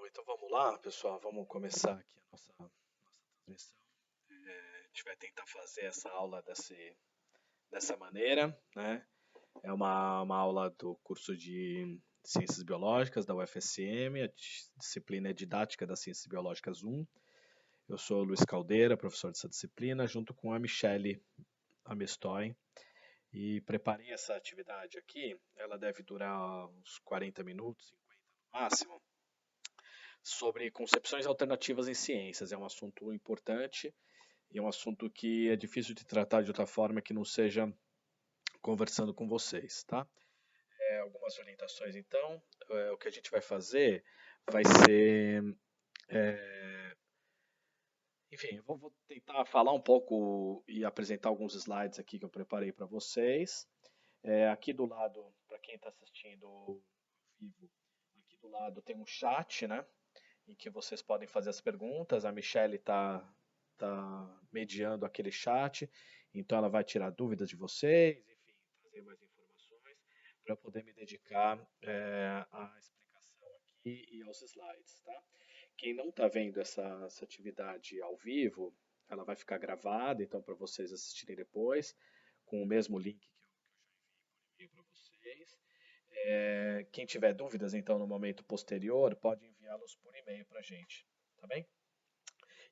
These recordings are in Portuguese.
Bom, então vamos lá, pessoal. Vamos começar aqui a nossa transmissão. A gente vai tentar fazer essa aula dessa maneira, né? É uma aula do curso de Ciências Biológicas da UFSM, a disciplina é Didática das Ciências Biológicas 1. Eu sou o Luiz Caldeira, professor dessa disciplina, junto com a Michele Amestoy. E preparei essa atividade aqui, ela deve durar uns 40 minutos, 50 no máximo, sobre concepções alternativas em ciências. É um assunto importante e é um assunto que é difícil de tratar de outra forma que não seja conversando com vocês, tá? Algumas orientações, então. O que a gente vai fazer vai ser... enfim, eu vou tentar falar um pouco e apresentar alguns slides aqui que eu preparei para vocês. Aqui do lado, para quem está assistindo ao vivo, aqui do lado tem um chat, né? Em que vocês podem fazer as perguntas. A Michelle tá mediando aquele chat, então ela vai tirar dúvidas de vocês, enfim, trazer mais informações para eu poder me dedicar à explicação aqui e aos slides, tá? Quem não está vendo essa atividade ao vivo, ela vai ficar gravada, então para vocês assistirem depois, com o mesmo link que eu já enviei para vocês. Quem tiver dúvidas, então, no momento posterior, pode enviá-los por e-mail para a gente, tá bem?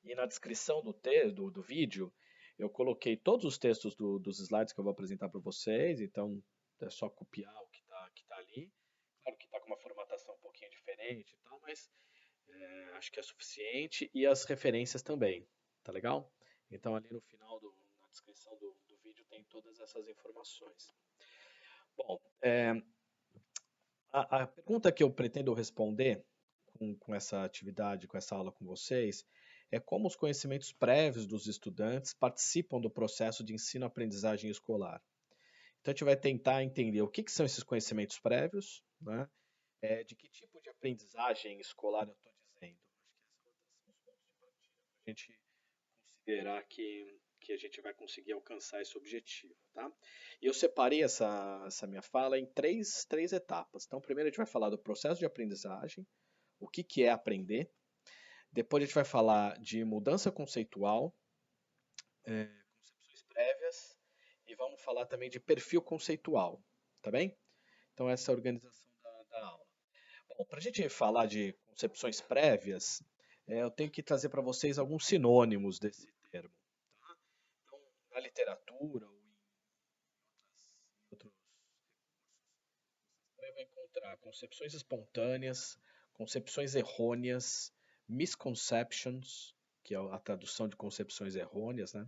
E na descrição do vídeo, eu coloquei todos os textos dos slides que eu vou apresentar para vocês, então é só copiar o que tá ali. Claro que está com uma formatação um pouquinho diferente e tal, mas acho que é suficiente. E as referências também, tá legal? Então ali no final, na descrição do vídeo, tem todas essas informações. Bom, a pergunta que eu pretendo responder com essa atividade, com essa aula com vocês, é como os conhecimentos prévios dos estudantes participam do processo de ensino-aprendizagem escolar. Então, a gente vai tentar entender o que são esses conhecimentos prévios, né? De que tipo de aprendizagem escolar eu estou dizendo. Acho que esses são os pontos de partida para a gente considerar que a gente vai conseguir alcançar esse objetivo, tá? E eu separei essa minha fala em três etapas. Então, primeiro a gente vai falar do processo de aprendizagem, o que é aprender. Depois a gente vai falar de mudança conceitual, concepções prévias, e vamos falar também de perfil conceitual, tá bem? Então essa é a organização da aula. Bom, para a gente falar de concepções prévias, eu tenho que trazer para vocês alguns sinônimos desse termo. Tá? Então, na literatura ou em outros você vai encontrar concepções espontâneas, concepções errôneas, misconceptions, que é a tradução de concepções errôneas, né?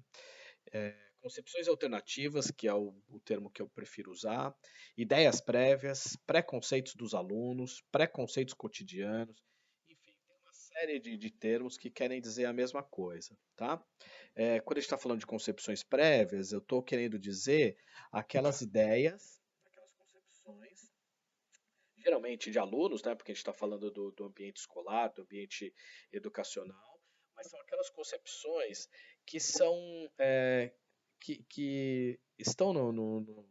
Concepções alternativas, que é o termo que eu prefiro usar, ideias prévias, preconceitos dos alunos, preconceitos cotidianos, enfim, tem uma série de termos que querem dizer a mesma coisa, tá? Quando a gente está falando de concepções prévias, eu estou querendo dizer aquelas ideias, aquelas concepções, geralmente de alunos, né? Porque a gente está falando do ambiente escolar, do ambiente educacional, mas são aquelas concepções que são que estão no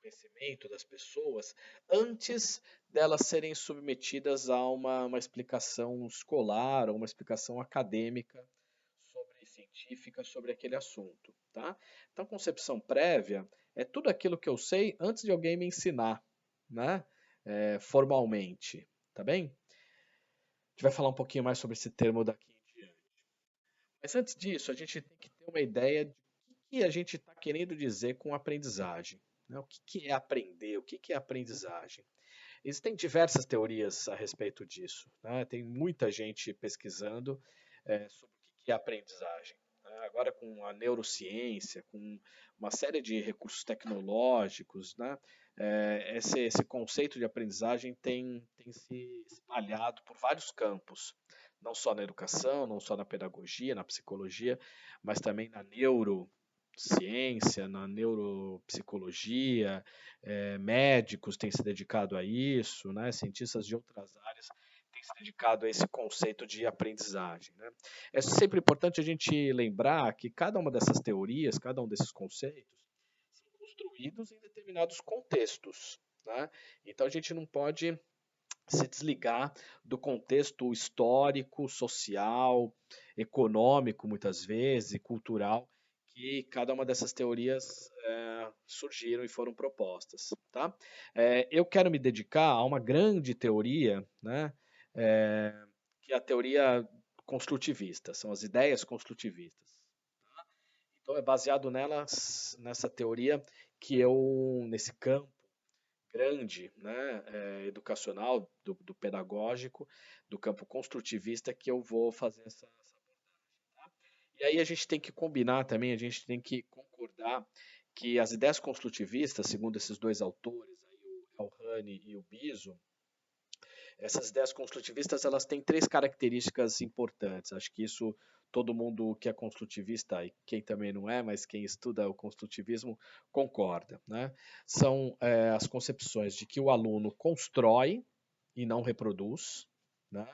conhecimento das pessoas antes delas serem submetidas a uma explicação escolar ou uma explicação acadêmica científica sobre aquele assunto, tá? Então, concepção prévia é tudo aquilo que eu sei antes de alguém me ensinar, né? Formalmente, tá bem? A gente vai falar um pouquinho mais sobre esse termo daqui em diante. Mas antes disso, a gente tem que ter uma ideia de o que a gente está querendo dizer com aprendizagem. Né? O que é aprender? O que é aprendizagem? Existem diversas teorias a respeito disso. Né? Tem muita gente pesquisando sobre o que é aprendizagem. Né? Agora, com a neurociência, com uma série de recursos tecnológicos, né? Esse conceito de aprendizagem tem se espalhado por vários campos, não só na educação, não só na pedagogia, na psicologia, mas também na neurociência, na neuropsicologia, médicos têm se dedicado a isso, né? Cientistas de outras áreas têm se dedicado a esse conceito de aprendizagem. Né? É sempre importante a gente lembrar que cada uma dessas teorias, cada um desses conceitos, são construídos em determinados contextos. Né? Então a gente não pode se desligar do contexto histórico, social, econômico, muitas vezes, e cultural, que cada uma dessas teorias surgiram e foram propostas. Tá? Eu quero me dedicar a uma grande teoria, né, é, que é a teoria construtivista, são as ideias construtivistas. Então é baseado nessa teoria que eu, nesse campo, grande, né, educacional, do pedagógico, do campo construtivista, que eu vou fazer essa abordagem. Tá? E aí a gente tem que combinar também, a gente tem que concordar que as ideias construtivistas, segundo esses dois autores, aí, o Elhani e o Biso, essas ideias construtivistas elas têm três características importantes. Acho que isso todo mundo que é construtivista e quem também não é, mas quem estuda o construtivismo concorda, né? São as concepções de que o aluno constrói e não reproduz, né?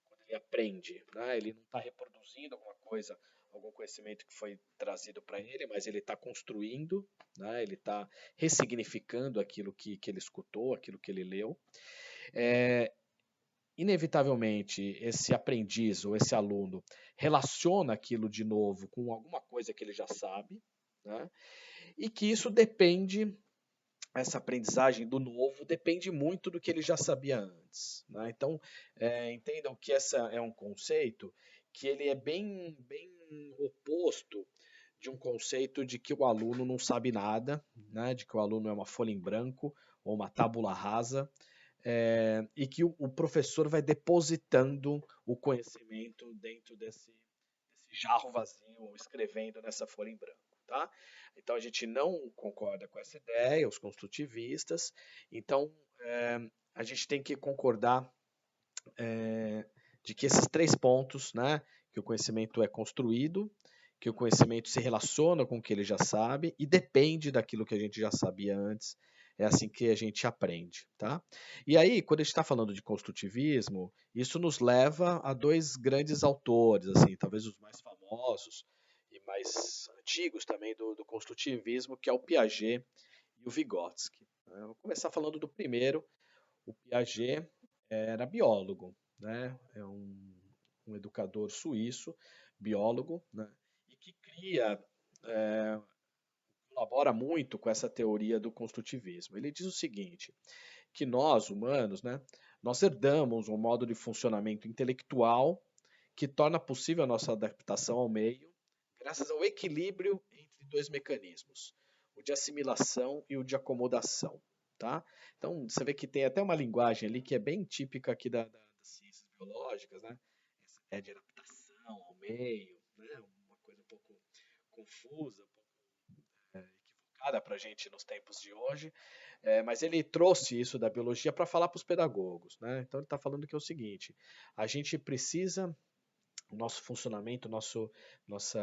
Quando ele aprende, né? Ele não está reproduzindo alguma coisa, algum conhecimento que foi trazido para ele, mas ele está construindo, né? Ele está ressignificando aquilo que ele escutou, aquilo que ele leu. É, Inevitavelmente esse aprendiz ou esse aluno relaciona aquilo de novo com alguma coisa que ele já sabe, né? E que isso depende, essa aprendizagem do novo depende muito do que ele já sabia antes, né? Então, entendam que esse é um conceito que ele é bem oposto de um conceito de que o aluno não sabe nada, né? De que o aluno é uma folha em branco ou uma tábula rasa, e que o professor vai depositando o conhecimento dentro desse jarro vazio, ou escrevendo nessa folha em branco. Tá? Então a gente não concorda com essa ideia, os construtivistas, então a gente tem que concordar de que esses três pontos, né, que o conhecimento é construído, que o conhecimento se relaciona com o que ele já sabe e depende daquilo que a gente já sabia antes. É assim que a gente aprende, tá? E aí, quando a gente está falando de construtivismo, isso nos leva a dois grandes autores, assim, talvez os mais famosos e mais antigos também do construtivismo, que é o Piaget e o Vygotsky. Eu vou começar falando do primeiro. O Piaget era biólogo, né? É um educador suíço, biólogo, né? E que colabora muito com essa teoria do construtivismo. Ele diz o seguinte, que nós, humanos, né, nós herdamos um modo de funcionamento intelectual que torna possível a nossa adaptação ao meio, graças ao equilíbrio entre dois mecanismos, o de assimilação e o de acomodação. Tá? Então, você vê que tem até uma linguagem ali que é bem típica aqui das ciências biológicas, né? Essa ideia de adaptação ao meio, né? Uma coisa um pouco confusa, um pouco equivocada para a gente nos tempos de hoje, mas ele trouxe isso da biologia para falar para os pedagogos. Né? Então, ele está falando que é o seguinte: a gente precisa o nosso funcionamento, nossa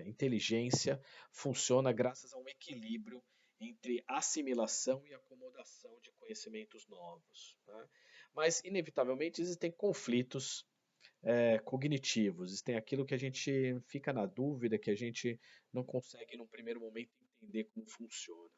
inteligência funciona graças a um equilíbrio entre assimilação e acomodação de conhecimentos novos. Né? Mas, inevitavelmente, existem conflitos cognitivos, existem aquilo que a gente fica na dúvida, que a gente não consegue, num primeiro momento, entender como funciona.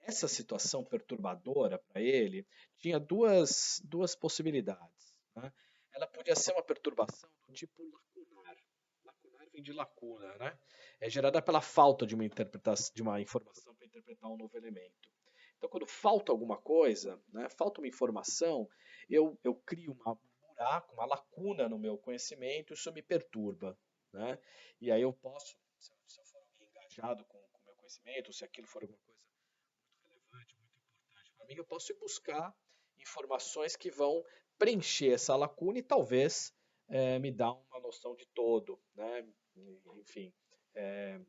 Essa situação perturbadora para ele tinha duas possibilidades. Né? Ela podia ser uma perturbação do tipo lacunar. Lacunar vem de lacuna, né? É gerada pela falta de uma interpretação, de uma informação para interpretar um novo elemento. Então, quando falta alguma coisa, né, falta uma informação, eu crio um buraco, uma lacuna no meu conhecimento, isso me perturba. Né? E aí eu posso, se eu for alguém engajado com o meu conhecimento, se aquilo for alguma coisa relevante, muito importante para mim, eu posso ir buscar informações que vão preencher essa lacuna e talvez me dar uma noção de todo, né? Enfim, é,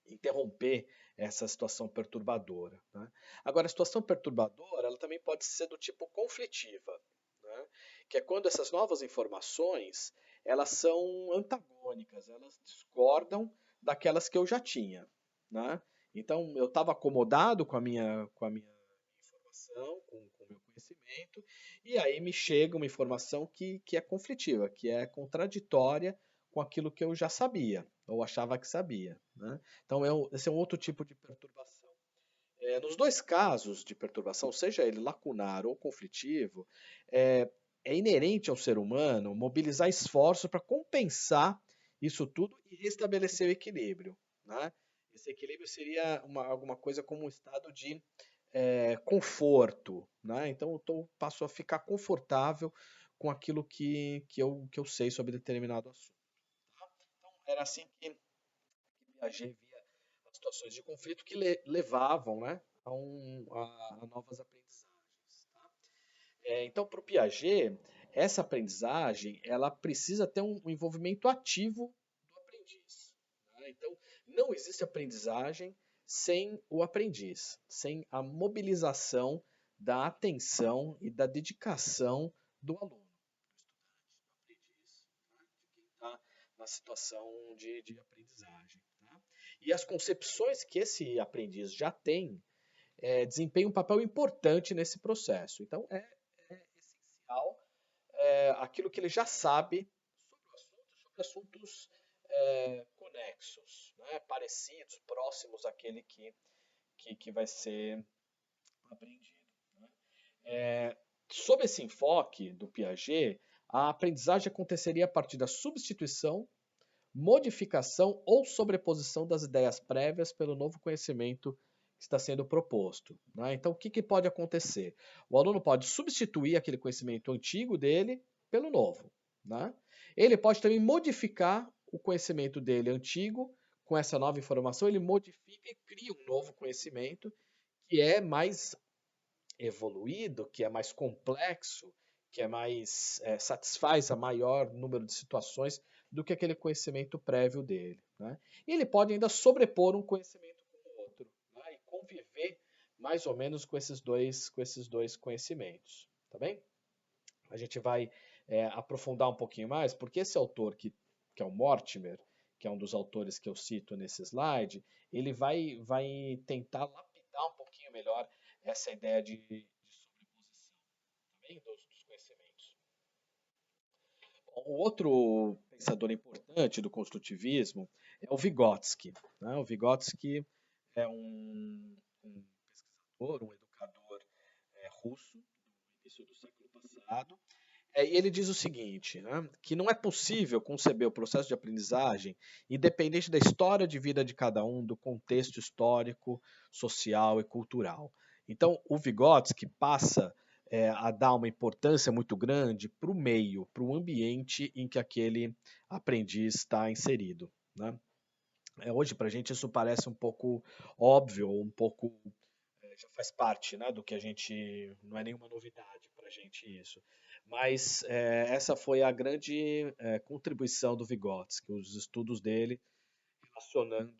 interromper essa situação perturbadora. Né? Agora, a situação perturbadora ela também pode ser do tipo conflitiva, né? Que é quando essas novas informações elas são antagônicas, elas discordam daquelas que eu já tinha. Né? Então, eu estava acomodado com a minha informação, com o meu conhecimento, e aí me chega uma informação que é conflitiva, que é contraditória com aquilo que eu já sabia, ou achava que sabia. Né? Então, esse é um outro tipo de perturbação. Nos dois casos de perturbação, seja ele lacunar ou conflitivo, é, é inerente ao ser humano mobilizar esforços para compensar isso tudo e restabelecer o equilíbrio, né? Esse equilíbrio seria alguma coisa como um estado de conforto, né? Então passo a ficar confortável com aquilo que eu sei sobre determinado assunto. Tá? Então, era assim que Piaget via as situações de conflito que levavam, né, a novas aprendizagens. Tá? Então, para o Piaget, essa aprendizagem ela precisa ter um envolvimento ativo do aprendiz. Né? Então, não existe aprendizagem sem o aprendiz, sem a mobilização da atenção e da dedicação do aluno, do estudante, do aprendiz, né? De quem está na situação de aprendizagem. Né? E as concepções que esse aprendiz já tem desempenham um papel importante nesse processo. Então, é essencial aquilo que ele já sabe sobre assuntos conexos, né? Parecidos, próximos àquele que vai ser aprendido. Né? Sob esse enfoque do Piaget, a aprendizagem aconteceria a partir da substituição, modificação ou sobreposição das ideias prévias pelo novo conhecimento que está sendo proposto. Né? Então, o que pode acontecer? O aluno pode substituir aquele conhecimento antigo dele pelo novo. Né? Ele pode também modificar o conhecimento dele antigo com essa nova informação, ele modifica e cria um novo conhecimento que é mais evoluído, que é mais complexo, que é mais satisfaz a maior número de situações do que aquele conhecimento prévio dele. Né? E ele pode ainda sobrepor um conhecimento com o outro, né? E conviver mais ou menos com esses dois conhecimentos. Tá bem? A gente vai aprofundar um pouquinho mais, porque esse autor que é o Mortimer, que é um dos autores que eu cito nesse slide, ele vai tentar lapidar um pouquinho melhor essa ideia de sobreposição também dos conhecimentos. O outro pensador importante do construtivismo é o Vygotsky. Né? O Vygotsky é um pesquisador, um educador russo do início do século passado. E ele diz o seguinte, né, que não é possível conceber o processo de aprendizagem independente da história de vida de cada um, do contexto histórico, social e cultural. Então, o Vygotsky passa a dar uma importância muito grande para o meio, para o ambiente em que aquele aprendiz está inserido. Né? Hoje, para a gente, isso parece um pouco óbvio, um pouco já faz parte, né, do que a gente, não é nenhuma novidade para a gente isso. Mas essa foi a grande contribuição do Vygotsky, os estudos dele relacionando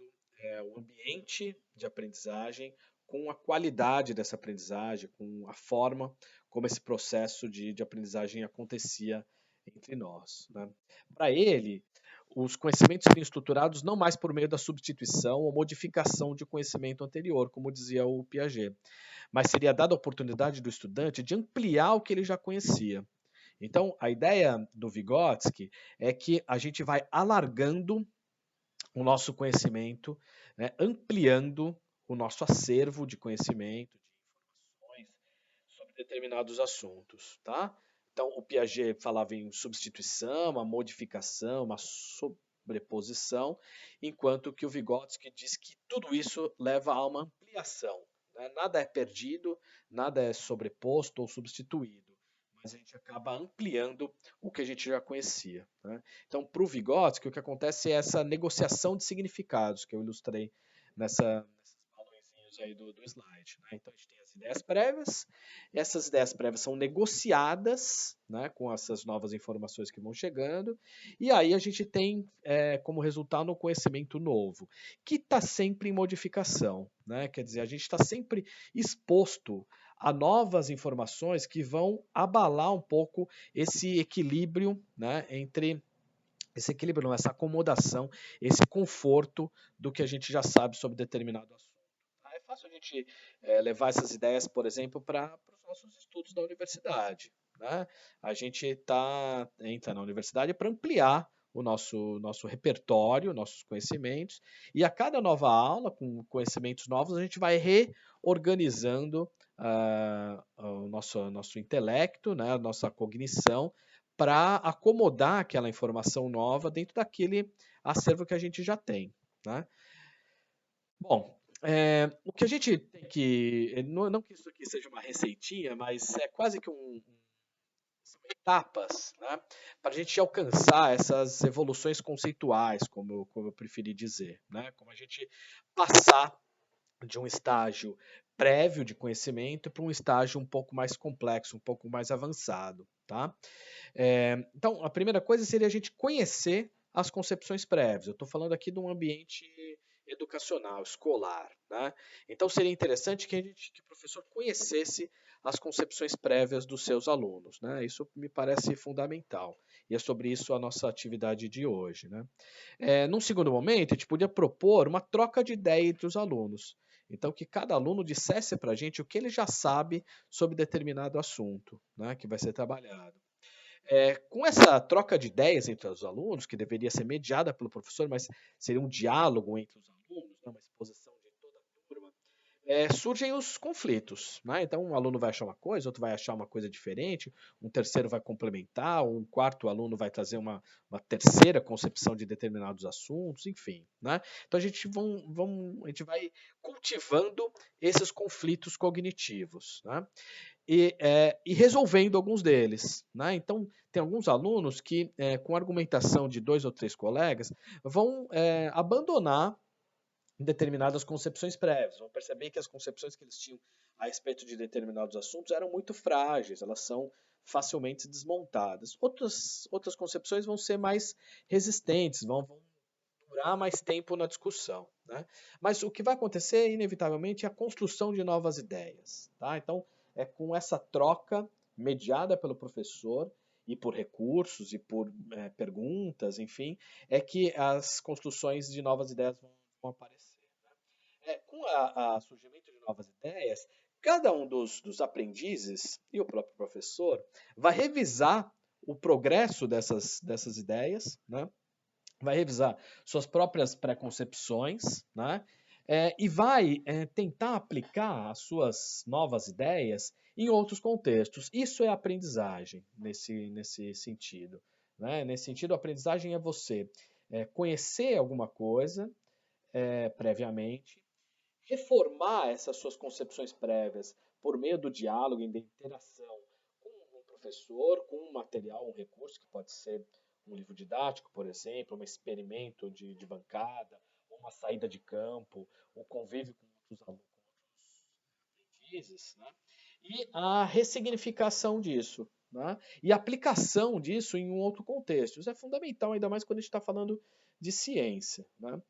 o ambiente de aprendizagem com a qualidade dessa aprendizagem, com a forma como esse processo de aprendizagem acontecia entre nós. Né? Para ele, os conhecimentos seriam estruturados não mais por meio da substituição ou modificação de conhecimento anterior, como dizia o Piaget, mas seria dada a oportunidade do estudante de ampliar o que ele já conhecia. Então, a ideia do Vygotsky é que a gente vai alargando o nosso conhecimento, né, ampliando o nosso acervo de conhecimento, de informações sobre determinados assuntos, tá? Então, o Piaget falava em substituição, a modificação, uma sobreposição, enquanto que o Vygotsky diz que tudo isso leva a uma ampliação. Né? Nada é perdido, nada é sobreposto ou substituído, mas a gente acaba ampliando o que a gente já conhecia. Né? Então, para o Vygotsky, o que acontece é essa negociação de significados que eu ilustrei nesses balõezinhos aí do slide. Né? Então, a gente tem as ideias prévias, essas ideias prévias são negociadas, né, com essas novas informações que vão chegando, e aí a gente tem como resultado um conhecimento novo, que está sempre em modificação. Né? Quer dizer, a gente está sempre exposto a novas informações que vão abalar um pouco esse equilíbrio, né, entre esse equilíbrio, não, essa acomodação, esse conforto do que a gente já sabe sobre determinado assunto. É fácil a gente levar essas ideias, por exemplo, para os nossos estudos da universidade. Né? A gente entra na universidade para ampliar o nosso repertório, nossos conhecimentos, e a cada nova aula, com conhecimentos novos, a gente vai reorganizando o nosso intelecto, né, a nossa cognição, para acomodar aquela informação nova dentro daquele acervo que a gente já tem. Né? Bom, o que a gente tem que. Não que isso aqui seja uma receitinha, mas é quase que são etapas, né, para a gente alcançar essas evoluções conceituais, como eu preferi dizer. Né, como a gente passar de um estágio prévio de conhecimento para um estágio um pouco mais complexo, um pouco mais avançado. Tá? Então, a primeira coisa seria a gente conhecer as concepções prévias. Eu estou falando aqui de um ambiente educacional, escolar. Né? Então, seria interessante que o professor conhecesse as concepções prévias dos seus alunos. Né? Isso me parece fundamental. E é sobre isso a nossa atividade de hoje. Né? Num segundo momento, a gente podia propor uma troca de ideia entre os alunos. Então, que cada aluno dissesse para a gente o que ele já sabe sobre determinado assunto, né, que vai ser trabalhado. Com essa troca de ideias entre os alunos, que deveria ser mediada pelo professor, mas seria um diálogo entre os alunos, né, uma exposição de toda a turma, surgem os conflitos. Né? Então, um aluno vai achar uma coisa, outro vai achar uma coisa diferente, um terceiro vai complementar, um quarto aluno vai trazer uma terceira concepção de determinados assuntos, enfim. Né? Então, a gente vai cultivando esses conflitos cognitivos. Né? E resolvendo alguns deles. Né? Então, tem alguns alunos que, com argumentação de 2 ou 3 colegas, vão abandonar determinadas concepções prévias, vão perceber que as concepções que eles tinham a respeito de determinados assuntos eram muito frágeis, elas são facilmente desmontadas. Outras concepções vão ser mais resistentes, vão durar mais tempo na discussão. Né? Mas o que vai acontecer, inevitavelmente, é a construção de novas ideias. Tá? Então, é com essa troca mediada pelo professor e por recursos e por perguntas, enfim, é que as construções de novas ideias vão aparecer. Né? Com o surgimento de novas ideias, cada um dos aprendizes e o próprio professor vai revisar o progresso dessas ideias, né? Vai revisar suas próprias preconcepções, né? E vai tentar aplicar as suas novas ideias em outros contextos. Isso é aprendizagem nesse sentido. Né? Nesse sentido, a aprendizagem é você conhecer alguma coisa previamente, reformar essas suas concepções prévias por meio do diálogo e da interação com um professor, com um material, um recurso, que pode ser um livro didático, por exemplo, um experimento de bancada, uma saída de campo, o convívio com outros alunos, com outros aprendizes, né? E a ressignificação disso, né? E a aplicação disso em um outro contexto. Isso é fundamental, ainda mais quando a gente está falando de ciência. Né?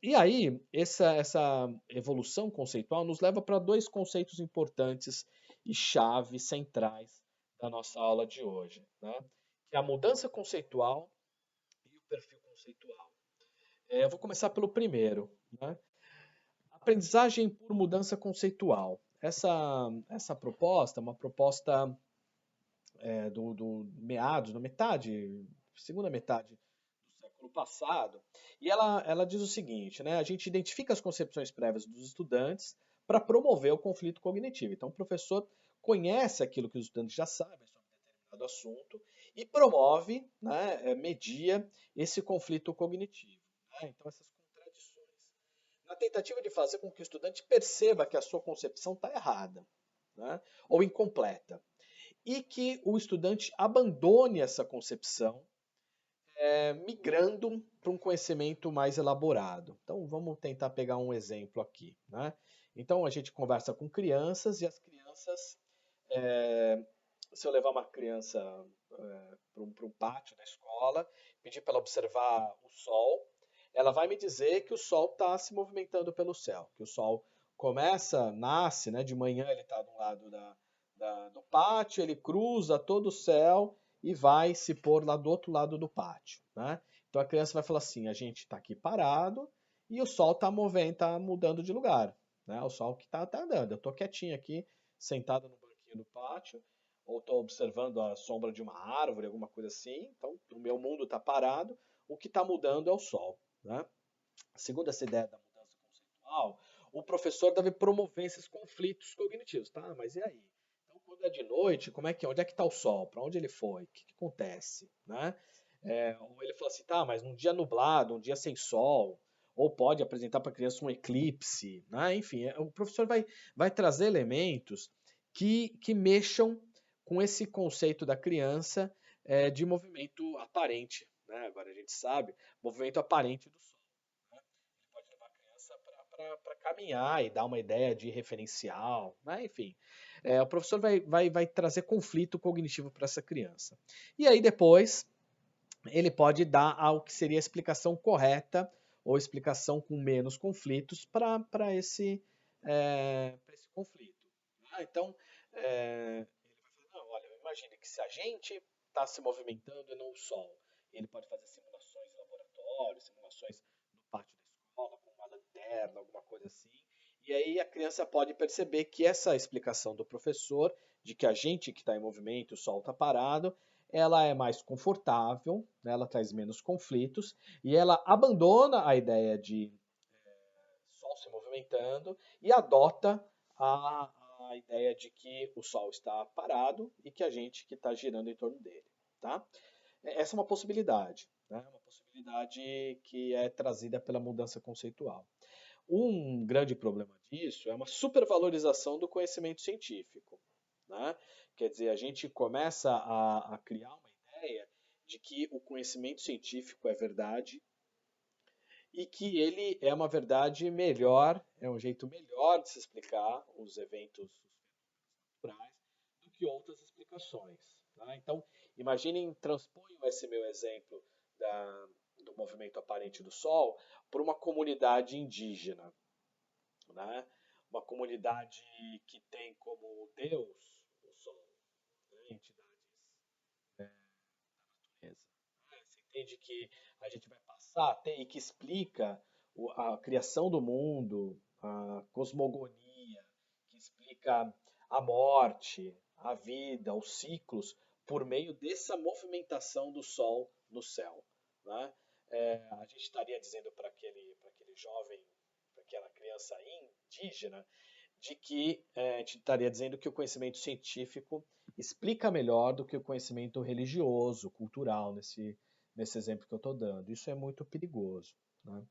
E aí, essa evolução conceitual nos leva para 2 conceitos importantes e chaves centrais da nossa aula de hoje, né? Que é a mudança conceitual e o perfil conceitual. Eu vou começar pelo primeiro. Né? Aprendizagem por mudança conceitual. Essa proposta é uma proposta do meados, na metade, segunda metade do século passado, e ela diz o seguinte, né, a gente identifica as concepções prévias dos estudantes para promover o conflito cognitivo. Então, o professor conhece aquilo que os estudantes já sabem sobre determinado assunto e promove, né, media esse conflito cognitivo. Né? Então, essas contradições. Na tentativa de fazer com que o estudante perceba que a sua concepção está errada, né, ou incompleta e que o estudante abandone essa concepção, migrando para um conhecimento mais elaborado. Então, vamos tentar pegar um exemplo aqui. Né? Então, a gente conversa com crianças e as crianças, se eu levar uma criança para um pátio da escola, pedir para ela observar o sol, ela vai me dizer que o sol está se movimentando pelo céu, que o sol nasce, né, de manhã ele está do lado do pátio, ele cruza todo o céu e vai se pôr lá do outro lado do pátio. Né? Então a criança vai falar assim, a gente está aqui parado e o sol está mudando de lugar. Né? O sol que está andando. Eu estou quietinho aqui, sentado no banquinho do pátio, ou estou observando a sombra de uma árvore, alguma coisa assim. Então, o meu mundo está parado, o que está mudando é o sol. Né? Segundo essa ideia da mudança conceitual, o professor deve promover esses conflitos cognitivos. Tá, mas e aí? Então, quando é de noite, como é que, onde é que está o sol? Para onde ele foi? O que, que acontece? Né? Ou ele fala assim, tá, mas num dia nublado, um dia sem sol, ou pode apresentar para a criança um eclipse, né? Enfim, o professor vai trazer elementos que mexam com esse conceito da criança de movimento aparente. Né? Agora a gente sabe, movimento aparente do sol. Né? Ele pode levar a criança para caminhar e dar uma ideia de referencial, né? Enfim. O professor vai trazer conflito cognitivo para essa criança. E aí depois ele pode dar ao que seria a explicação correta ou explicação com menos conflitos para esse conflito. Então, ele vai falar, não, olha, imagine que se a gente está se movimentando e não o Sol, ele pode fazer simulações em laboratório, simulações no pátio da escola, com uma lanterna, alguma coisa assim, e aí a criança pode perceber que essa explicação do professor, de que a gente que está em movimento, o Sol está parado, ela é mais confortável, né, ela traz menos conflitos, e ela abandona a ideia de Sol se movimentando e adota a ideia de que o Sol está parado e que a gente que está girando em torno dele. Tá? Essa é uma possibilidade, né? Uma possibilidade que é trazida pela mudança conceitual. Um grande problema disso é uma supervalorização do conhecimento científico. Né? Quer dizer, a gente começa a criar uma ideia de que o conhecimento científico é verdade e que ele é uma verdade melhor, é um jeito melhor de se explicar os eventos naturais do que outras explicações. Tá? Então, imaginem, transponham esse meu exemplo do movimento aparente do Sol para uma comunidade indígena. Né? Uma comunidade que tem como Deus o Sol, né? Entidades da natureza. Você entende que a gente vai passar a ter e que explica a criação do mundo, a cosmogonia, que explica a morte, a vida, os ciclos, por meio dessa movimentação do Sol no céu. Né? A gente estaria dizendo para aquele jovem, para aquela criança indígena, de que a gente estaria dizendo que o conhecimento científico explica melhor do que o conhecimento religioso, cultural, nesse exemplo que eu estou dando. Isso é muito perigoso. Né?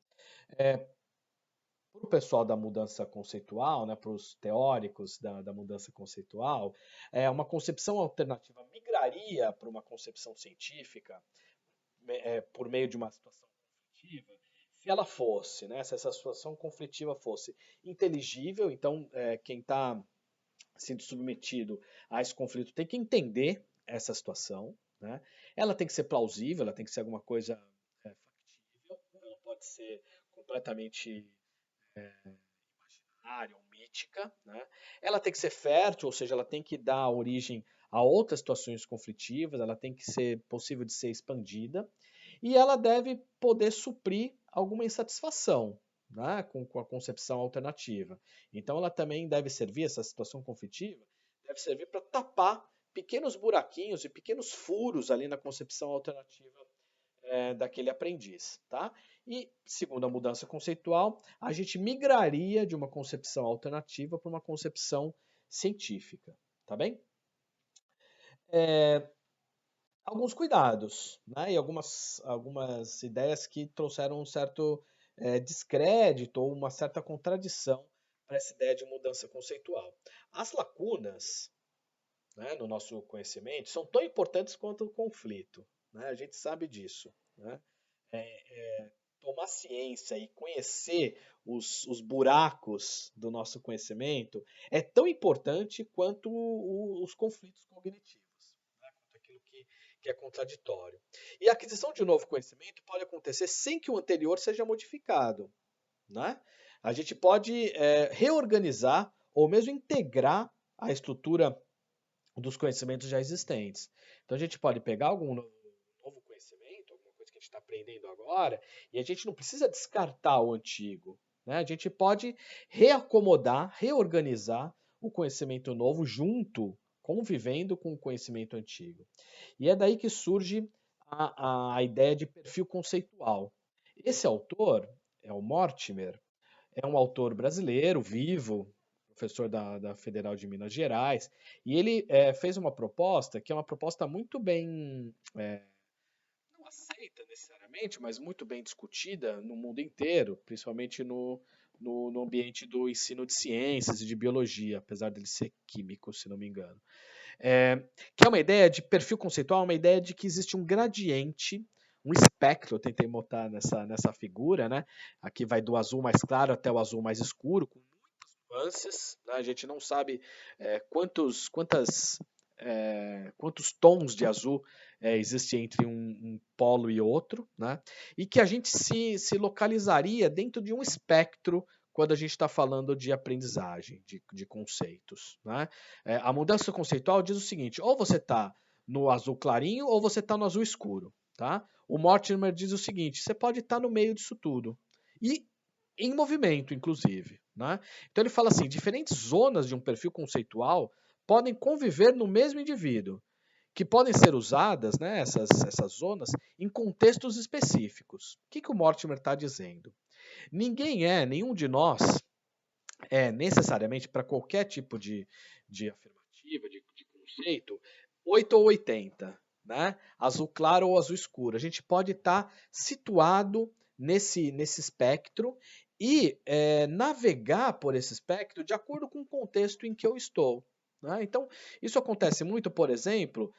Para o pessoal da mudança conceitual, né, para os teóricos da mudança conceitual, uma concepção alternativa migraria para uma concepção científica por meio de uma situação conflitiva, se ela fosse, né, se essa situação conflitiva fosse inteligível, então quem está sendo submetido a esse conflito tem que entender essa situação, né? Ela tem que ser plausível, ela tem que ser alguma coisa factível, ela não pode ser completamente imaginária ou mítica, né? Ela tem que ser fértil, ou seja, ela tem que dar origem a outras situações conflitivas, ela tem que ser possível de ser expandida e ela deve poder suprir alguma insatisfação, né, com a concepção alternativa. Então ela também deve servir, essa situação conflitiva, deve servir para tapar pequenos buraquinhos e pequenos furos ali na concepção alternativa daquele aprendiz. Tá? E, segundo a mudança conceitual, a gente migraria de uma concepção alternativa para uma concepção científica. Tá bem? Alguns cuidados, né? E algumas ideias que trouxeram um certo descrédito ou uma certa contradição para essa ideia de mudança conceitual. As lacunas, né, no nosso conhecimento são tão importantes quanto o conflito. Né? A gente sabe disso. Né? Tomar ciência e conhecer os buracos do nosso conhecimento é tão importante quanto os conflitos cognitivos, né? Quanto aquilo que é contraditório. E a aquisição de um novo conhecimento pode acontecer sem que o anterior seja modificado. Né? A gente pode reorganizar ou mesmo integrar a estrutura dos conhecimentos já existentes. Então a gente pode pegar algum novo conhecimento, alguma coisa que a gente está aprendendo agora, e a gente não precisa descartar o antigo. Né? A gente pode reacomodar, reorganizar o conhecimento novo junto convivendo com o conhecimento antigo. E é daí que surge a ideia de perfil conceitual. Esse autor é o Mortimer, é um autor brasileiro, vivo, professor da Federal de Minas Gerais, e ele fez uma proposta que é uma proposta muito bem, não aceita necessariamente, mas muito bem discutida no mundo inteiro, principalmente no ambiente do ensino de ciências e de biologia, apesar dele ser químico, se não me engano. É, que é uma ideia de perfil conceitual, uma ideia de que existe um gradiente, um espectro, eu tentei botar nessa figura, né? Aqui vai do azul mais claro até o azul mais escuro, com nuances, né? A gente não sabe quantos tons de azul existem entre um polo e outro, né? E que a gente se localizaria dentro de um espectro quando a gente está falando de aprendizagem, de conceitos. Né? A mudança conceitual diz o seguinte: ou você está no azul clarinho ou você está no azul escuro. Tá? O Mortimer diz o seguinte: você pode estar no meio disso tudo. E em movimento, inclusive. Né? Então ele fala assim: diferentes zonas de um perfil conceitual podem conviver no mesmo indivíduo, que podem ser usadas, né, essas zonas, em contextos específicos. O que o Mortimer está dizendo? Nenhum de nós necessariamente para qualquer tipo de afirmativa, de conceito, 8 ou 80, né? Azul claro ou azul escuro. A gente pode estar situado nesse espectro e navegar por esse espectro de acordo com o contexto em que eu estou. Né? Então, isso acontece muito, por exemplo,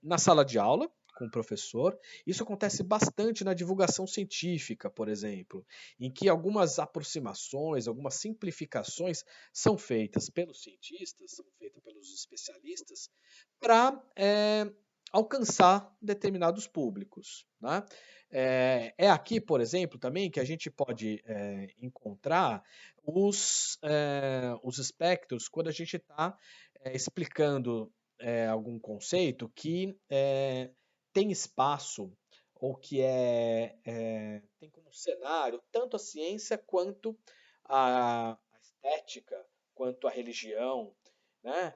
na sala de aula, com o professor. Isso acontece bastante na divulgação científica, por exemplo, em que algumas aproximações, algumas simplificações são feitas pelos cientistas, são feitas pelos especialistas, para alcançar determinados públicos. Né? Aqui, por exemplo, também que a gente pode encontrar os espectros quando a gente está explicando algum conceito que tem espaço ou que tem como cenário tanto a ciência quanto a estética, quanto a religião. Né?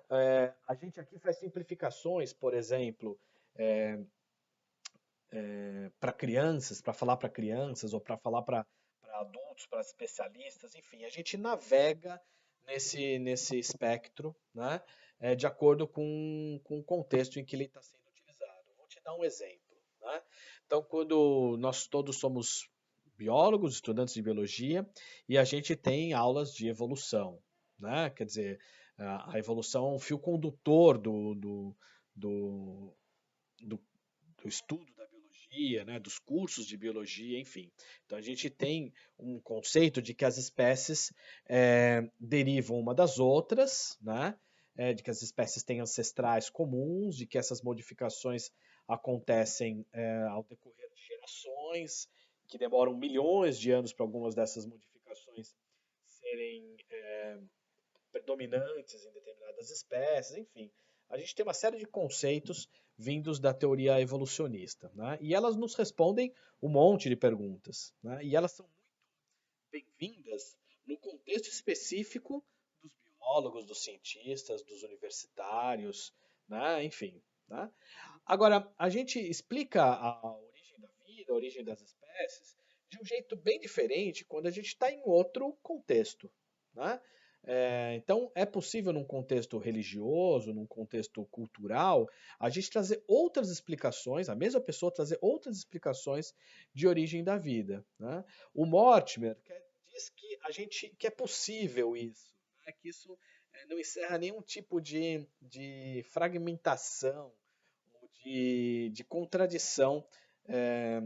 A gente aqui faz simplificações, por exemplo, para crianças, para falar para crianças ou para falar para adultos, para especialistas, enfim, a gente navega nesse espectro, né? De acordo com o contexto em que ele está sendo utilizado. Vou te dar um exemplo. Né? Então, quando nós todos somos biólogos, estudantes de biologia, e a gente tem aulas de evolução, né? Quer dizer, a evolução é um fio condutor do, do do estudo da biologia, né, dos cursos de biologia, enfim. Então a gente tem um conceito de que as espécies derivam uma das outras, né, de que as espécies têm ancestrais comuns, de que essas modificações acontecem ao decorrer de gerações, que demoram milhões de anos para algumas dessas modificações serem predominantes em determinadas espécies, enfim. A gente tem uma série de conceitos vindos da teoria evolucionista, né? E elas nos respondem um monte de perguntas, né? E elas são muito bem-vindas no contexto específico dos biólogos, dos cientistas, dos universitários, né? Enfim. Né? Agora, a gente explica a origem da vida, a origem das espécies, de um jeito bem diferente quando a gente está em outro contexto. Né? Então, é possível num contexto religioso, num contexto cultural, a gente trazer outras explicações, a mesma pessoa trazer outras explicações de origem da vida. Né? O Mortimer diz que é possível isso, né? Que isso não encerra nenhum tipo de fragmentação ou de contradição, é,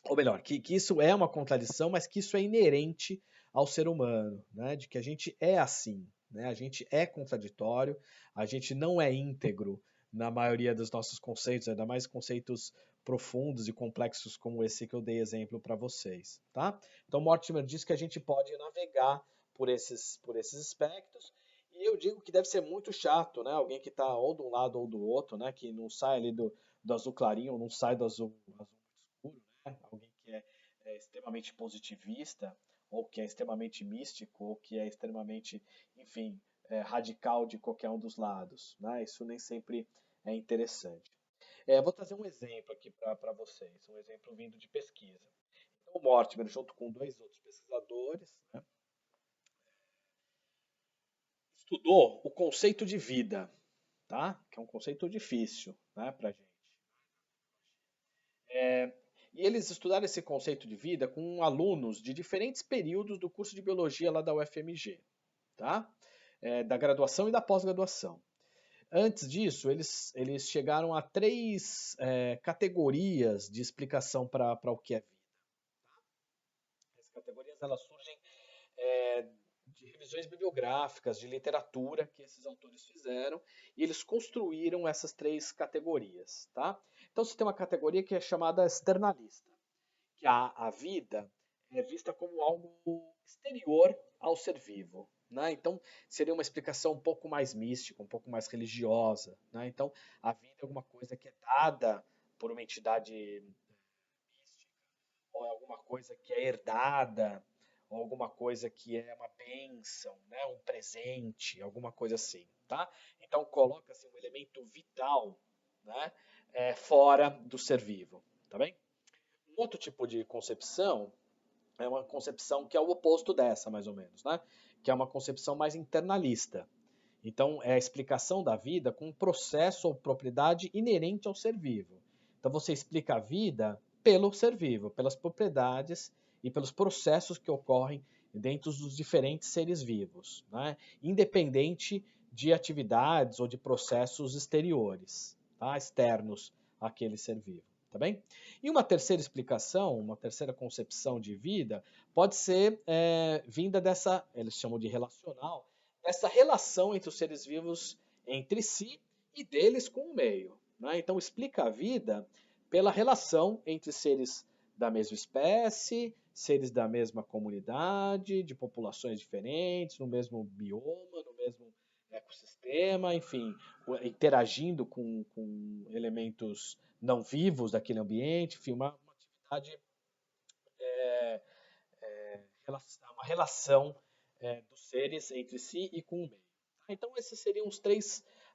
ou melhor, que isso é uma contradição, mas que isso é inerente ao ser humano, né? De que a gente é assim, né? A gente é contraditório, a gente não é íntegro na maioria dos nossos conceitos, ainda mais conceitos profundos e complexos como esse que eu dei exemplo para vocês, tá? Então Mortimer diz que a gente pode navegar por esses aspectos, e eu digo que deve ser muito chato, né? Alguém que está ou de um lado ou do outro, né? Que não sai ali do azul clarinho ou não sai do azul escuro, né? Alguém que é extremamente positivista, ou que é extremamente místico, ou que é extremamente, enfim, radical de qualquer um dos lados, né? Isso nem sempre é interessante. Vou trazer um exemplo aqui para vocês, um exemplo vindo de pesquisa. Então, o Mortimer, junto com dois outros pesquisadores, né, estudou o conceito de vida, tá? Que é um conceito difícil, né, para gente. E eles estudaram esse conceito de vida com alunos de diferentes períodos do curso de biologia lá da UFMG, tá? Da graduação e da pós-graduação. Antes disso, eles chegaram a três categorias de explicação para o que é vida. As categorias elas surgem é, de revisões bibliográficas, de literatura que esses autores fizeram, e eles construíram essas três categorias. Tá? Então você tem uma categoria que é chamada externalista, que a vida é vista como algo exterior ao ser vivo. Né? Então, seria uma explicação um pouco mais mística, um pouco mais religiosa. Né? Então, a vida é alguma coisa que é dada por uma entidade mística, ou é alguma coisa que é herdada, ou alguma coisa que é uma bênção, né? Um presente, alguma coisa assim. Tá? Então, coloca-se um elemento vital, né? Fora do ser vivo. Tá bem? Um outro tipo de concepção é uma concepção que é o oposto dessa, mais ou menos, né? Que é uma concepção mais internalista. Então, é a explicação da vida com um processo ou propriedade inerente ao ser vivo. Então, você explica a vida pelo ser vivo, pelas propriedades e pelos processos que ocorrem dentro dos diferentes seres vivos, né? Independente de atividades ou de processos exteriores, tá? Externos àquele ser vivo. Tá bem? E uma terceira explicação, uma terceira concepção de vida, pode ser vinda dessa, eles chamam de relacional, essa relação entre os seres vivos entre si e deles com o meio. Né? Então explica a vida pela relação entre seres da mesma espécie, seres da mesma comunidade, de populações diferentes, no mesmo bioma, no mesmo ecossistema, enfim, interagindo com elementos não vivos daquele ambiente, enfim, uma atividade, uma relação dos seres entre si e com o meio. Então, esses seriam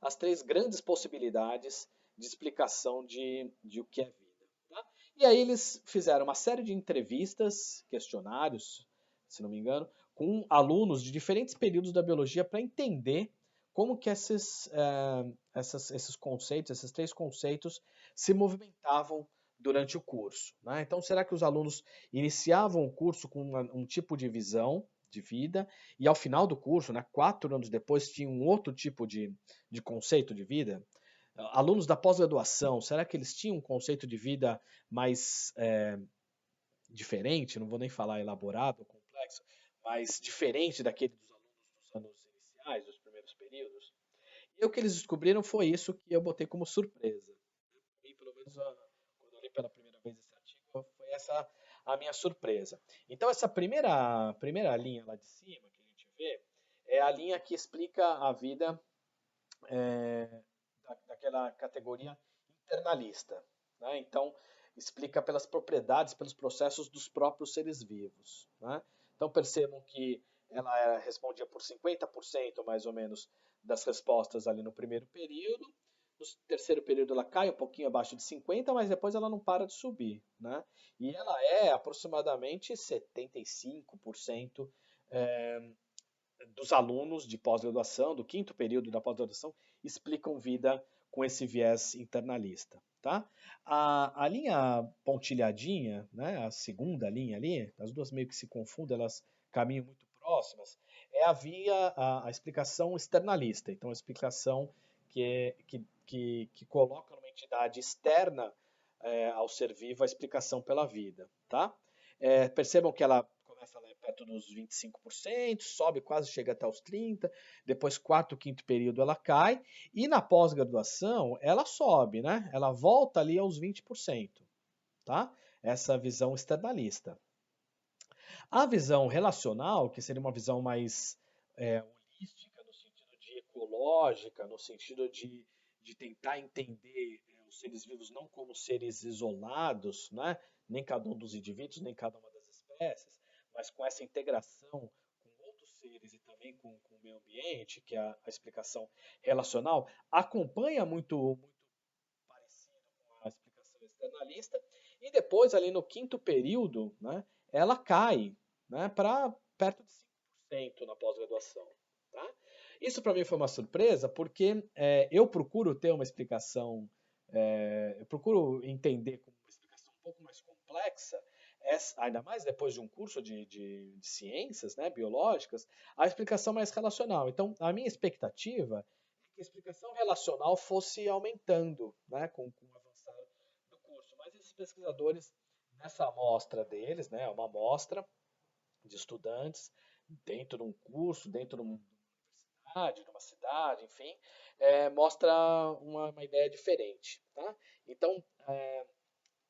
as três grandes possibilidades de explicação de o que é vida. Tá? E aí eles fizeram uma série de entrevistas, questionários, se não me engano, com alunos de diferentes períodos da biologia para entender como que esses conceitos, esses três conceitos, se movimentavam durante o curso. Né? Então, será que os alunos iniciavam o curso com um tipo de visão de vida e ao final do curso, né, 4 anos depois, tinham um outro tipo de conceito de vida? Alunos da pós-graduação, será que eles tinham um conceito de vida mais diferente? Não vou nem falar elaborado ou complexo, mas diferente daquele dos alunos dos anos iniciais, dos primeiros períodos? E o que eles descobriram foi isso que eu botei como surpresa. E pelo menos quando eu li pela primeira vez esse artigo, foi essa a minha surpresa. Então essa primeira linha lá de cima que a gente vê é a linha que explica a vida daquela categoria internalista. Né? Então explica pelas propriedades, pelos processos dos próprios seres vivos. Né? Então percebam que ela respondia por 50% mais ou menos das respostas ali no primeiro período. No terceiro período ela cai um pouquinho abaixo de 50, mas depois ela não para de subir. Né? E ela é aproximadamente 75% dos alunos de pós-graduação, do quinto período da pós-graduação, explicam vida com esse viés internalista. Tá? A linha pontilhadinha, né, a segunda linha ali, as duas meio que se confundem, elas caminham muito próximas, é a explicação externalista. Então, a explicação que coloca numa entidade externa ao ser vivo a explicação pela vida. Tá? Percebam que ela começa lá perto dos 25%, sobe quase, chega até os 30%, depois quarto, quinto período ela cai, e na pós-graduação ela sobe, né? Ela volta ali aos 20%, tá? Essa visão externalista. A visão relacional, que seria uma visão mais holística, no sentido de ecológica, no sentido de tentar entender os seres vivos não como seres isolados, né? Nem cada um dos indivíduos, nem cada uma das espécies, mas com essa integração com outros seres e também com o meio ambiente, que é a explicação relacional, acompanha muito parecido com a explicação externalista, e depois, ali no quinto período, né, ela cai, né, para perto de 5% na pós-graduação. Tá? Isso para mim foi uma surpresa, porque eu procuro ter uma explicação, eu procuro entender com uma explicação um pouco mais complexa, ainda mais depois de um curso de ciências, né, biológicas, a explicação mais relacional. Então, a minha expectativa é que a explicação relacional fosse aumentando, né, com o avançar do curso. Mas esses pesquisadores, nessa amostra deles, né, uma amostra de estudantes, dentro de um curso, dentro de uma universidade, de uma cidade, enfim, mostra uma ideia diferente. Tá? Então,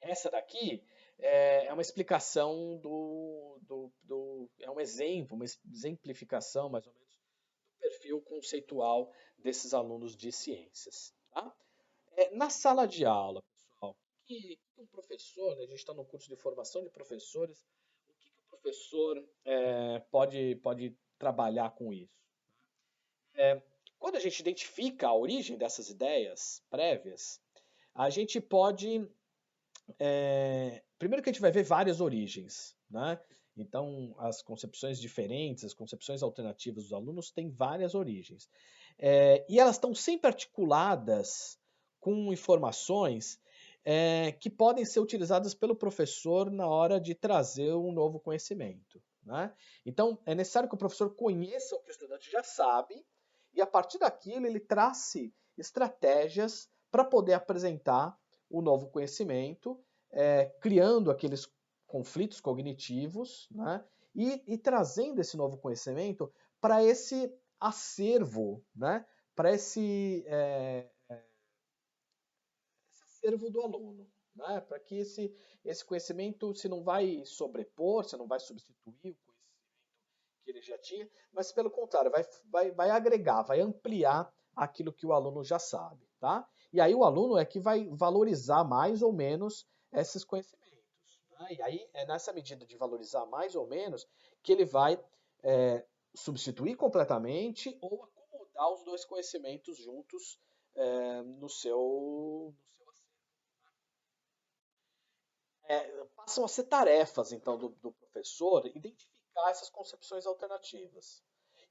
essa daqui é uma explicação é um exemplo, uma exemplificação, mais ou menos, do perfil conceitual desses alunos de ciências. Tá? Na sala de aula, pessoal, que um professor, né, a gente está no curso de formação de professores, o que o professor pode trabalhar com isso? Quando a gente identifica a origem dessas ideias prévias, a gente pode primeiro que a gente vai ver várias origens, né? Então, as concepções diferentes, as concepções alternativas dos alunos têm várias origens. E elas estão sempre articuladas com informações que podem ser utilizadas pelo professor na hora de trazer um novo conhecimento. Né? Então, é necessário que o professor conheça o que o estudante já sabe e, a partir daquilo, ele trace estratégias para poder apresentar o novo conhecimento, criando aqueles conflitos cognitivos, né? E trazendo esse novo conhecimento para esse acervo, né? Para esse acervo do aluno. Né? Para que esse conhecimento se não vai sobrepor, se não vai substituir o conhecimento que ele já tinha, mas pelo contrário, vai agregar, vai ampliar aquilo que o aluno já sabe. Tá? E aí o aluno é que vai valorizar mais ou menos esses conhecimentos. Né? E aí é nessa medida de valorizar mais ou menos que ele vai substituir completamente ou acomodar os dois conhecimentos juntos no seu passam a ser tarefas, então, do professor identificar essas concepções alternativas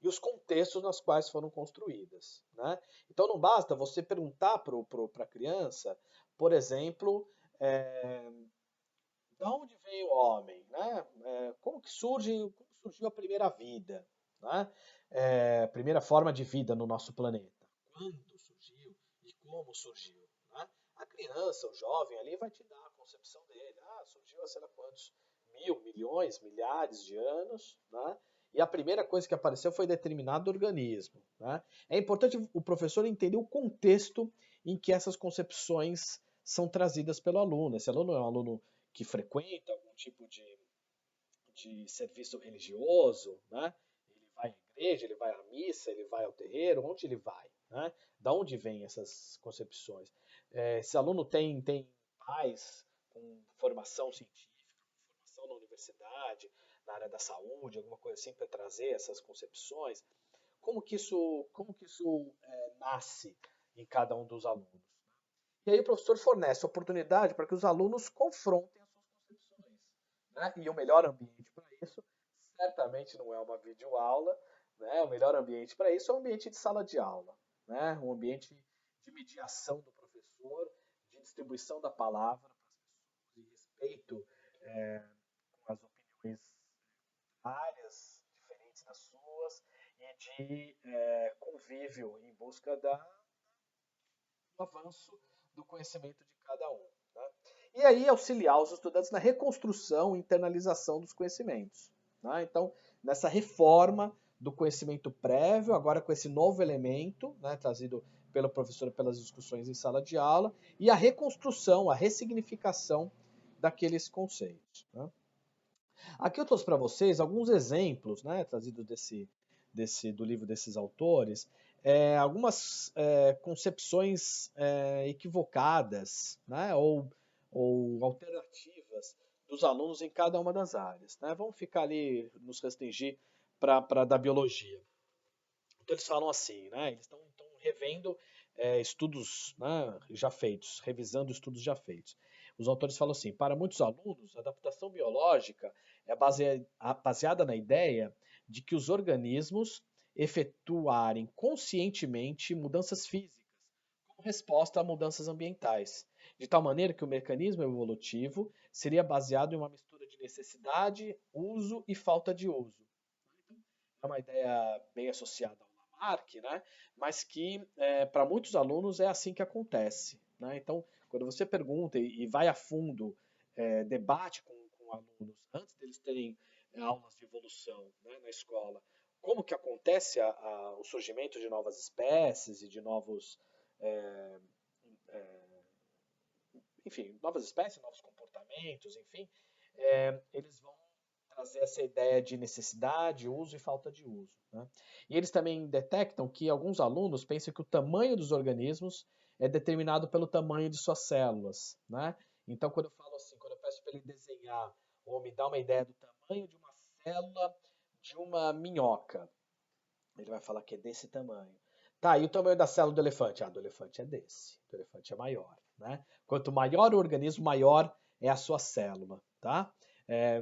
e os contextos nos quais foram construídas. Né? Então, não basta você perguntar para a criança, por exemplo, de onde veio o homem? Né? Como surgiu a primeira vida? Né? A primeira forma de vida no nosso planeta? Quando surgiu e como surgiu? Né? A criança, o jovem ali vai te dar a concepção dele. Surgiu há sei lá quantos milhões, milhares de anos, né? E a primeira coisa que apareceu foi determinado organismo. Né? É importante o professor entender o contexto em que essas concepções são trazidas pelo aluno. Esse aluno é um aluno que frequenta algum tipo de serviço religioso, né? Ele vai à igreja, ele vai à missa, ele vai ao terreiro, onde ele vai? Né? Da onde vêm essas concepções? Esse aluno tem pais com formação científica, formação na universidade, na área da saúde, alguma coisa assim para trazer essas concepções. Como que isso nasce em cada um dos alunos? E aí o professor fornece oportunidade para que os alunos confrontem as suas concepções. Né? E o melhor ambiente para isso, certamente não é uma videoaula, né? O melhor ambiente para isso é um ambiente de sala de aula, né? Um ambiente de mediação do professor, de distribuição da palavra para as pessoas, de respeito com as opiniões várias, diferentes das suas, e de convívio em busca do avanço do conhecimento de cada um. Né? E aí auxiliar os estudantes na reconstrução e internalização dos conhecimentos. Né? Então, nessa reforma do conhecimento prévio, agora com esse novo elemento, né, trazido pelo professor pelas discussões em sala de aula, e a reconstrução, a ressignificação daqueles conceitos. Né? Aqui eu trouxe para vocês alguns exemplos, né, trazidos do livro desses autores, algumas concepções equivocadas, né, ou alternativas dos alunos em cada uma das áreas. Né? Vamos ficar ali, nos restringir da biologia. Então eles falam assim, né? Eles estão revendo estudos, né, já feitos, revisando estudos já feitos. Os autores falam assim: para muitos alunos, a adaptação biológica é baseada na ideia de que os organismos efetuarem conscientemente mudanças físicas como resposta a mudanças ambientais, de tal maneira que o mecanismo evolutivo seria baseado em uma mistura de necessidade, uso e falta de uso. É uma ideia bem associada ao Lamarck, né? Mas que para muitos alunos é assim que acontece. Né? Então, quando você pergunta e vai a fundo, debate com alunos, antes deles terem aulas de evolução, né, na escola, como que acontece o surgimento de novas espécies e de novos, é, enfim, novas espécies, novos comportamentos, enfim, eles vão trazer essa ideia de necessidade, uso e falta de uso. Né? E eles também detectam que alguns alunos pensam que o tamanho dos organismos é determinado pelo tamanho de suas células. Né? Então, quando eu falo assim, quando eu peço para ele desenhar ou me dar uma ideia do tamanho de uma célula de uma minhoca, ele vai falar que é desse tamanho. Tá, e o tamanho da célula do elefante? Ah, do elefante é desse. Do elefante é maior. Né? Quanto maior o organismo, maior é a sua célula. Tá?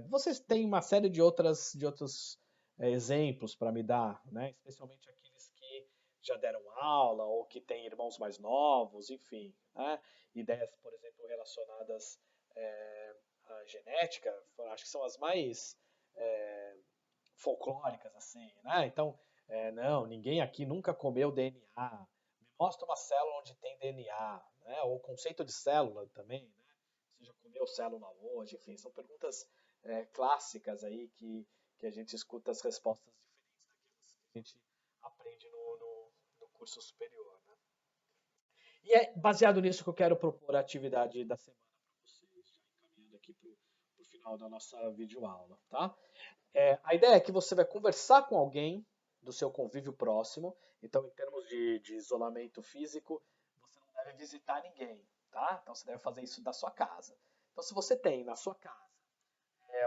Vocês têm uma série de outros exemplos para me dar, né? Especialmente aqueles que já deram aula ou que têm irmãos mais novos, enfim. Né? Ideias, por exemplo, relacionadas à genética, acho que são as mais folclóricas, assim, né? Então, não, ninguém aqui nunca comeu DNA. Me mostra uma célula onde tem DNA, né? Ou o conceito de célula também, né? Você já comeu célula hoje? Enfim, são perguntas clássicas aí que a gente escuta as respostas diferentes daquelas que a gente aprende no curso superior, né? E é baseado nisso que eu quero propor a atividade da semana para vocês, já encaminhando aqui para o final da nossa videoaula, tá? A ideia é que você vai conversar com alguém do seu convívio próximo. Então, em termos de isolamento físico, você não deve visitar ninguém, tá? Então, você deve fazer isso da sua casa. Então, se você tem na sua casa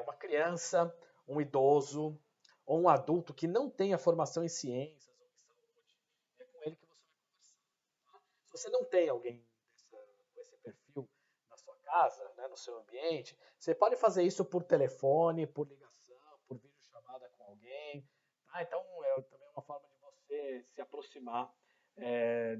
uma criança, um idoso ou um adulto que não tenha formação em ciências ou em saúde, é com ele que você vai conversar. Tá? Se você não tem alguém com esse perfil na sua casa, né, no seu ambiente, você pode fazer isso por telefone, por ligação, por videochamada com alguém. Tá? Então, também uma forma de você se aproximar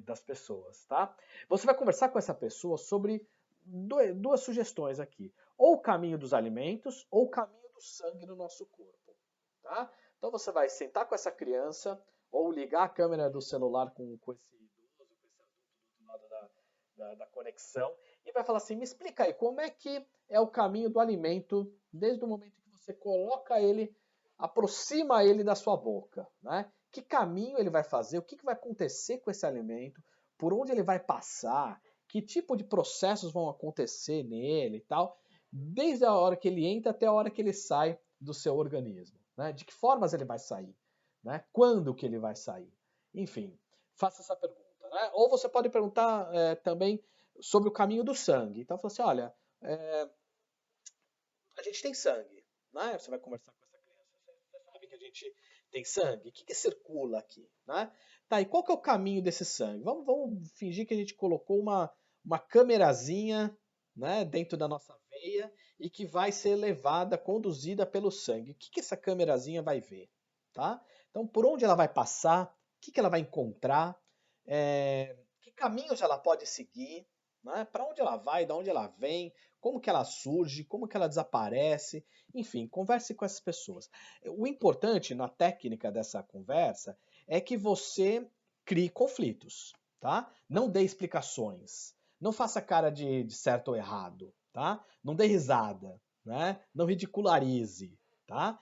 das pessoas. Tá? Você vai conversar com essa pessoa sobre duas sugestões aqui. Ou o caminho dos alimentos, ou o caminho do sangue no nosso corpo. Tá? Então você vai sentar com essa criança, ou ligar a câmera do celular com esse idoso, com esse adulto do outro lado da conexão, e vai falar assim, me explica aí, como é que é o caminho do alimento, desde o momento que você coloca ele, aproxima ele da sua boca, né? Que caminho ele vai fazer, o que vai acontecer com esse alimento, por onde ele vai passar, que tipo de processos vão acontecer nele e tal, desde a hora que ele entra até a hora que ele sai do seu organismo. Né? De que formas ele vai sair? Né? Quando que ele vai sair? Enfim, faça essa pergunta. Né? Ou você pode perguntar também sobre o caminho do sangue. Então, fala assim, olha, a gente tem sangue. Né? Você vai conversar com essa criança, você sabe que a gente tem sangue? O que circula aqui? Né? Tá, e qual que é o caminho desse sangue? Vamos fingir que a gente colocou uma câmerazinha, né, dentro da nossa veia e que vai ser levada, conduzida pelo sangue. O que essa câmerazinha vai ver? Tá? Então, por onde ela vai passar? O que ela vai encontrar? Que caminhos ela pode seguir? Né? Para onde ela vai? De onde ela vem? Como que ela surge? Como que ela desaparece? Enfim, converse com essas pessoas. O importante na técnica dessa conversa é que você crie conflitos, tá? Não dê explicações. Não faça cara de certo ou errado, tá? Não dê risada, né? Não ridicularize, tá?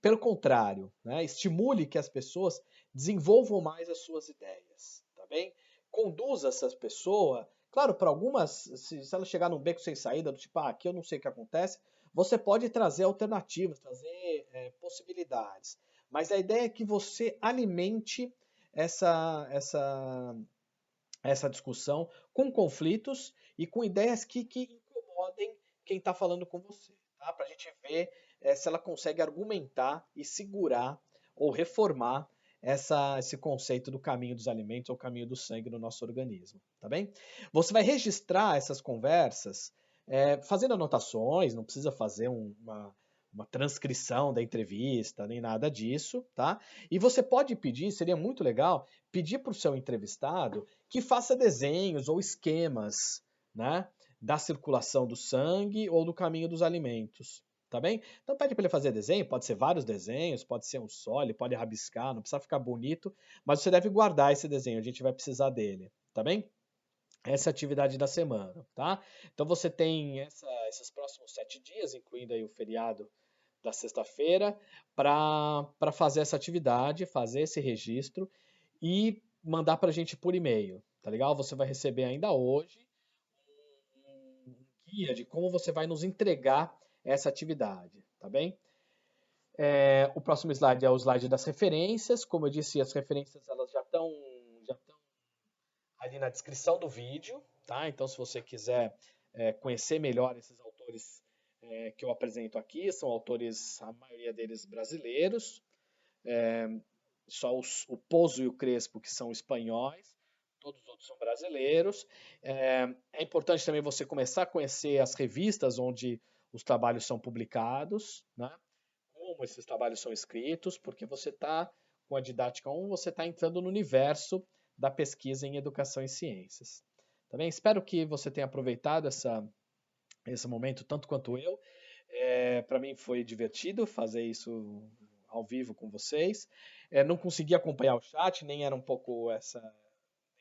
Pelo contrário, né? Estimule que as pessoas desenvolvam mais as suas ideias, tá bem? Conduza essa pessoa, claro, para algumas, se ela chegar num beco sem saída, do tipo, aqui eu não sei o que acontece, você pode trazer alternativas, trazer possibilidades. Mas a ideia é que você alimente essa discussão com conflitos e com ideias que incomodem quem está falando com você. Tá? Para a gente ver se ela consegue argumentar e segurar ou reformar esse conceito do caminho dos alimentos ou caminho do sangue no nosso organismo, tá bem? Você vai registrar essas conversas fazendo anotações, não precisa fazer uma transcrição da entrevista, nem nada disso, tá? E você pode pedir, seria muito legal, pedir para o seu entrevistado que faça desenhos ou esquemas, né, da circulação do sangue ou do caminho dos alimentos, tá bem? Então pede para ele fazer desenho, pode ser vários desenhos, pode ser um só, ele pode rabiscar, não precisa ficar bonito, mas você deve guardar esse desenho, a gente vai precisar dele, tá bem? Essa é a atividade da semana, tá? Então você tem esses próximos 7 dias, incluindo aí o feriado da sexta-feira, para fazer essa atividade, fazer esse registro e mandar para a gente por e-mail, tá legal? Você vai receber ainda hoje um guia de como você vai nos entregar essa atividade, tá bem? O próximo slide é o slide das referências. Como eu disse, as referências elas já estão ali na descrição do vídeo, tá? Então, se você quiser conhecer melhor esses autores que eu apresento aqui, são autores, a maioria deles brasileiros, só o Pozo e o Crespo que são espanhóis, todos os outros são brasileiros. É importante também você começar a conhecer as revistas onde os trabalhos são publicados, né? Como esses trabalhos são escritos, porque você está, com a didática 1, você está entrando no universo da pesquisa em educação e ciências. Também espero que você tenha aproveitado esse momento tanto quanto eu. Para mim foi divertido fazer isso ao vivo com vocês. Não consegui acompanhar o chat, nem era nem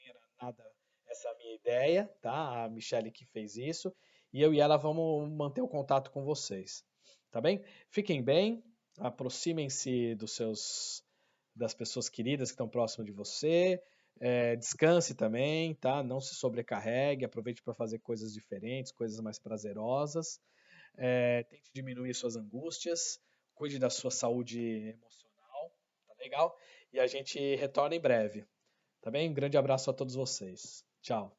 era nada essa minha ideia, tá? A Michelle que fez isso. E eu e ela vamos manter o contato com vocês, tá bem? Fiquem bem, aproximem-se das pessoas queridas que estão próximas de você. Descanse também, tá? Não se sobrecarregue, aproveite para fazer coisas diferentes, coisas mais prazerosas. Tente diminuir suas angústias, cuide da sua saúde emocional, tá legal? E a gente retorna em breve, tá bem? Um grande abraço a todos vocês. Tchau.